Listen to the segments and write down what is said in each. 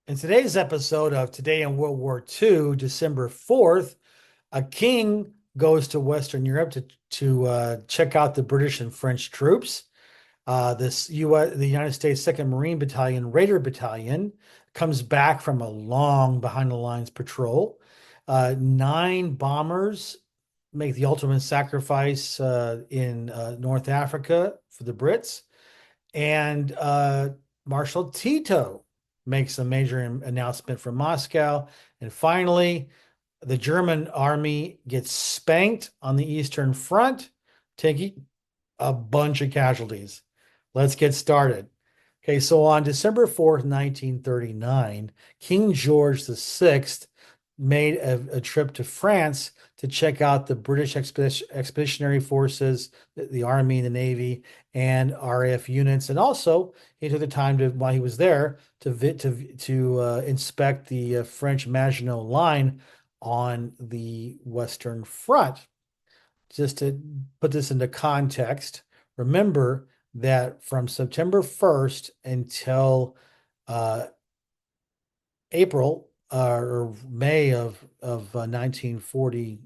In today's episode of Today in World War II, December 4th, a king goes to Western Europe to check out the British and French troops. The United States 2nd Marine Battalion, Raider Battalion, comes back from a long behind the lines patrol. Nine bombers make the ultimate sacrifice in North Africa for the Brits. And Marshal Tito makes a major announcement from Moscow. And finally, the German army gets spanked on the Eastern Front, taking a bunch of casualties. Let's get started. Okay, so on December 4th, 1939, King George VI made a trip to France to check out the British Expeditionary Forces, the Army, the Navy, and RAF units. And also, he took the time to, while he was there, to inspect the French Maginot Line on the Western Front. Just to put this into context, remember that from September 1st until uh, April or May of 1940,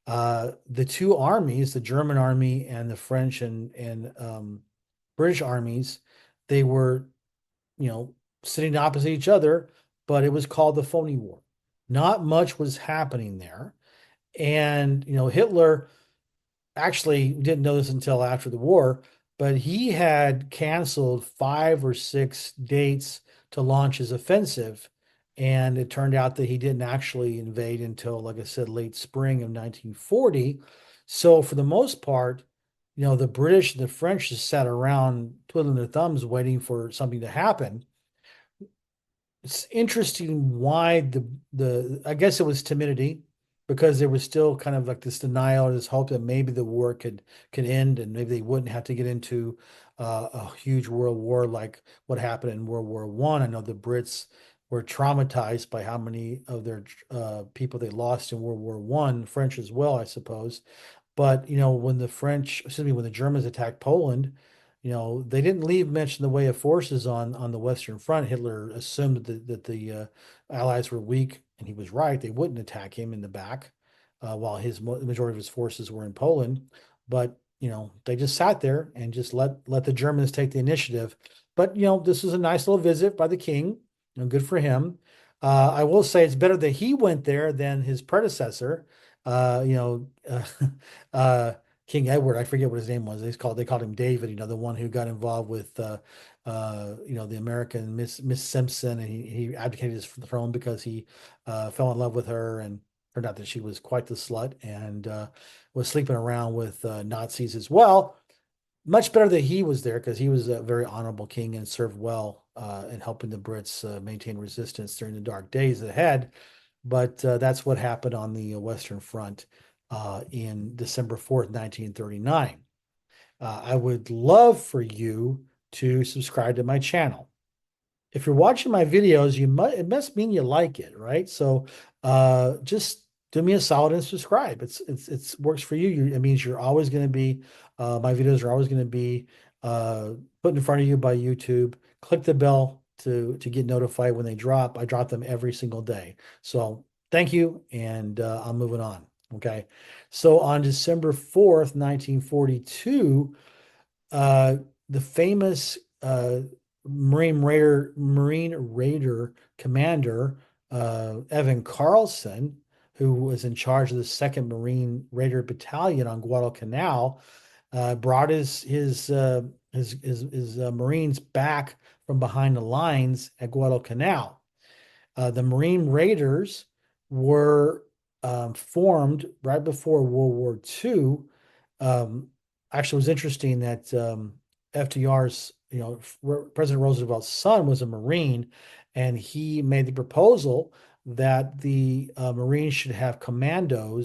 the two armies, the German army and the French and British armies, they were, you know, sitting opposite each other, but it was called the Phony War. Not much was happening there. And, Hitler actually didn't know this until after the war, but he had canceled 5 or 6 dates to launch his offensive. And it turned out that he didn't actually invade until, like I said, late spring of 1940. So for the most part, the British and the French just sat around twiddling their thumbs waiting for something to happen. It's interesting why the I guess it was timidity, because there was still kind of like this denial or this hope that maybe the war could end and maybe they wouldn't have to get into a huge world war like what happened in World War One. I know the Brits were traumatized by how many of their people they lost in World War One, French as well, I suppose. But when when the Germans attacked Poland, they didn't leave much in the way of forces on the Western Front. Hitler assumed that the Allies were weak, and he was right. They wouldn't attack him in the back while the majority of his forces were in Poland. But they just sat there and just let the Germans take the initiative. But this was a nice little visit by the king, and good for him. I will say it's better that he went there than his predecessor. Uh, you know, uh, uh, King Edward, I forget what his name was. They called him David, the one who got involved with the American Miss Simpson, and he abdicated his throne because he fell in love with her and turned out that she was quite the slut and was sleeping around with Nazis as well. Much better that he was there because he was a very honorable king and served well in helping the Brits maintain resistance during the dark days ahead. But that's what happened on the Western Front in December 4th, 1939. I would love for you to subscribe to my channel. If you're watching my videos, it must mean you like it, right? So just do me a solid and subscribe. It's works for you. It means you're always going to be my videos are always going to be put in front of you by YouTube. Click the bell to get notified when they drop. I drop them every single day. So thank you, and I'm moving on. Okay. So on December 4th, 1942, uh, the famous Marine Raider commander Evan Carlson, who was in charge of the 2nd Marine Raider Battalion on Guadalcanal, brought his Marines back from behind the lines at Guadalcanal. The Marine Raiders were formed right before World War II. Actually, it was interesting that FDR's, President Roosevelt's son was a Marine, and he made the proposal that the Marines should have commando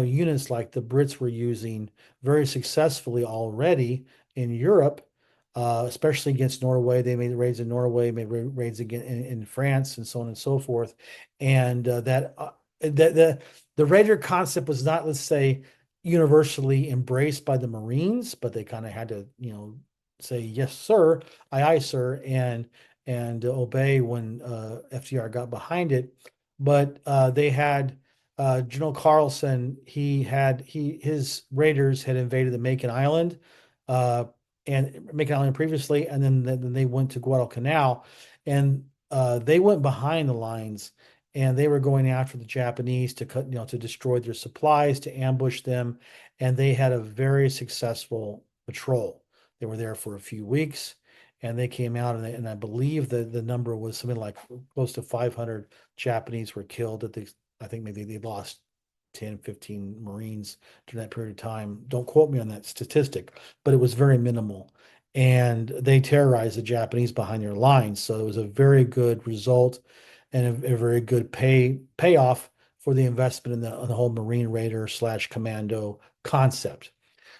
units like the Brits were using very successfully already in Europe, especially against Norway. They made raids in Norway, made raids again in France, and so on and so forth. And the Raider concept was not, let's say, universally embraced by the Marines, but they kind of had to, say, yes, sir, aye, aye, sir, and obey when FDR got behind it. But they had General Carlson. His raiders had invaded the Macon Island, uh, and Macon Island previously, and then they went to Guadalcanal, and they went behind the lines, and they were going after the Japanese to to destroy their supplies, to ambush them, and they had a very successful patrol. They were there for a few weeks, and they came out, and I believe the number was something like close to 500 Japanese were killed. I think maybe they lost 10, 15 Marines during that period of time. Don't quote me on that statistic, but it was very minimal. And they terrorized the Japanese behind their lines. So it was a very good result and a very good payoff for the investment in the whole Marine Raider / commando concept.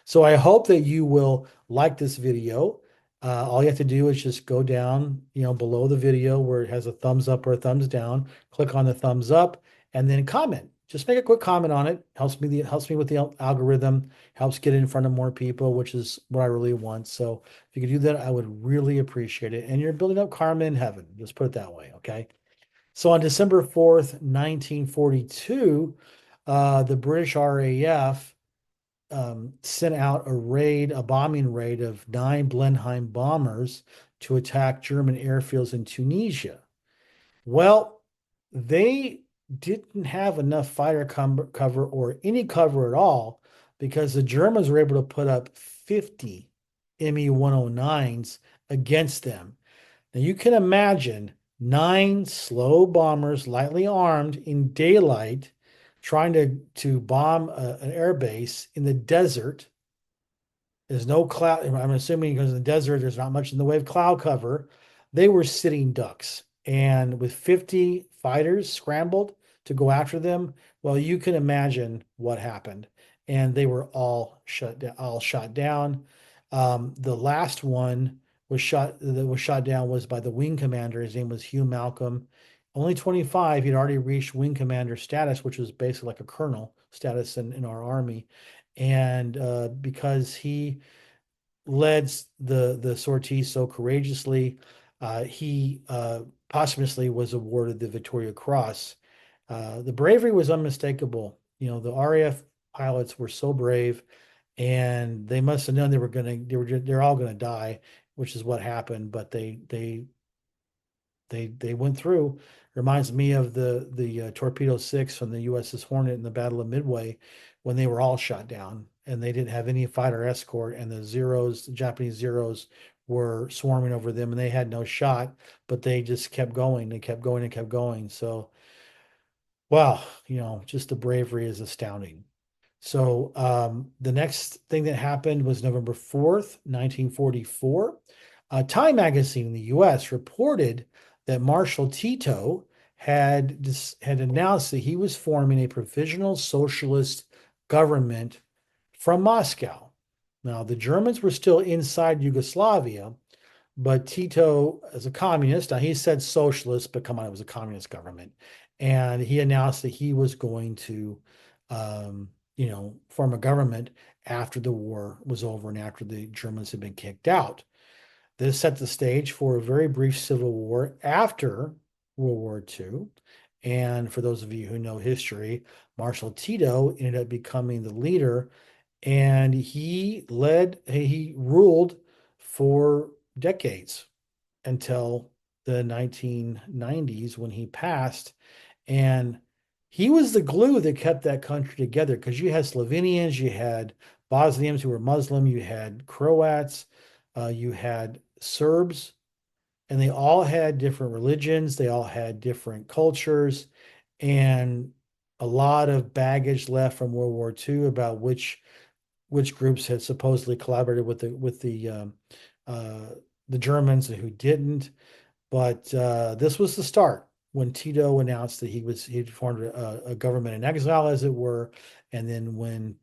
So I hope that you will like this video. All you have to do is just go down, below the video where it has a thumbs up or a thumbs down, click on the thumbs up, and then comment. Just make a quick comment on it. Helps me with the algorithm, helps get it in front of more people, which is what I really want. So if you could do that, I would really appreciate it. And you're building up karma in heaven. Just put it that way, okay? So on December 4th, 1942, the British RAF sent out a bombing raid of 9 Blenheim bombers to attack German airfields in Tunisia. Well, they didn't have enough fighter cover or any cover at all, because the Germans were able to put up 50 Me-109s against them. Now you can imagine 9 slow bombers, lightly armed in daylight, trying to bomb an airbase in the desert. There's no cloud. I'm assuming because in the desert, there's not much in the way of cloud cover. They were sitting ducks. And with 50 fighters scrambled to go after them, well, you can imagine what happened. And they were all shot down. The last one that was shot down was by the wing commander. His name was Hugh Malcolm. Only 25. He'd already reached wing commander status, which was basically like a colonel status in our army. And because he led the sortie so courageously, he posthumously was awarded the Victoria Cross. The bravery was unmistakable. The RAF pilots were so brave, and they must have known they're all gonna die, which is what happened. But they went through. Reminds me of the Torpedo 6 from the USS Hornet in the Battle of Midway, when they were all shot down and they didn't have any fighter escort, and the Japanese Zeros were swarming over them, and they had no shot, but they just kept going. They kept going and kept going. So, wow, just the bravery is astounding. So the next thing that happened was November 4th, 1944. Time magazine in the US reported that Marshal Tito had announced that he was forming a provisional socialist government from Moscow. Now, the Germans were still inside Yugoslavia, but Tito, as a communist, now he said socialist, but come on, it was a communist government. And he announced that he was going to, form a government after the war was over and after the Germans had been kicked out. This set the stage for a very brief civil war after World War II. And for those of you who know history, Marshal Tito ended up becoming the leader, and he ruled for decades until the 1990s when he passed. And he was the glue that kept that country together, because you had Slovenians, you had Bosnians who were Muslim, you had Croats, you had Serbs, and they all had different religions, they all had different cultures, and a lot of baggage left from World War II about which groups had supposedly collaborated with the Germans and who didn't. But this was the start when Tito announced that he'd formed a government in exile, as it were. And then when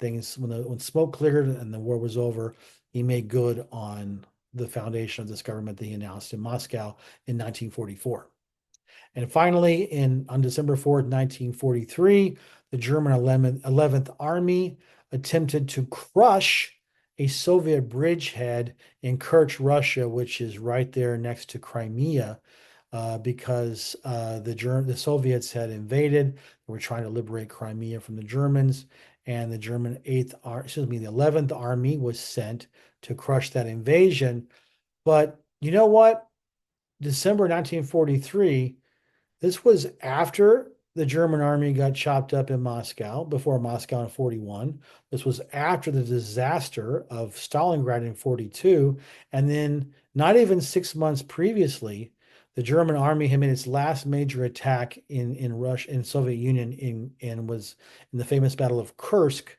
smoke cleared and the war was over, he made good on the foundation of this government that he announced in Moscow in 1944. And finally, on December 4th, 1943, the German 11th Army attempted to crush a Soviet bridgehead in Kerch, Russia, which is right there next to Crimea. because the Soviets had invaded. They were trying to liberate Crimea from the Germans, and the German the 11th Army was sent to crush that invasion. But you know what? December 1943, this was after the German army got chopped up in Moscow, before Moscow in 41. This was after the disaster of Stalingrad in 42. And then, not even 6 months previously, the German army had made its last major attack in Russia, in Soviet Union, and was in the famous Battle of Kursk,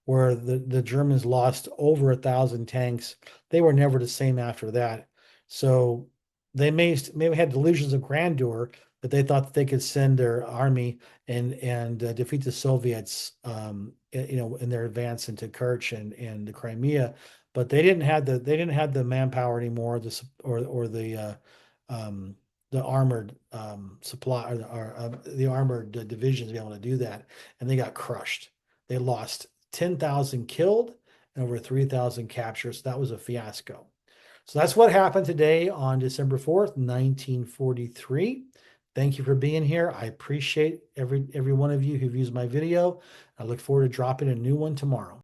where the Germans lost over 1,000 tanks. They were never the same after that. So they maybe had delusions of grandeur, that they thought that they could send their army and defeat the Soviets, in their advance into Kerch and the Crimea. But they didn't have the manpower anymore, the armored supply, or the armored divisions to be able to do that, and they got crushed. They lost 10,000 killed and over 3,000 captured. So that was a fiasco. So that's what happened today on December 4th, 1943. Thank you for being here. I appreciate every one of you who views my video. I look forward to dropping a new one tomorrow.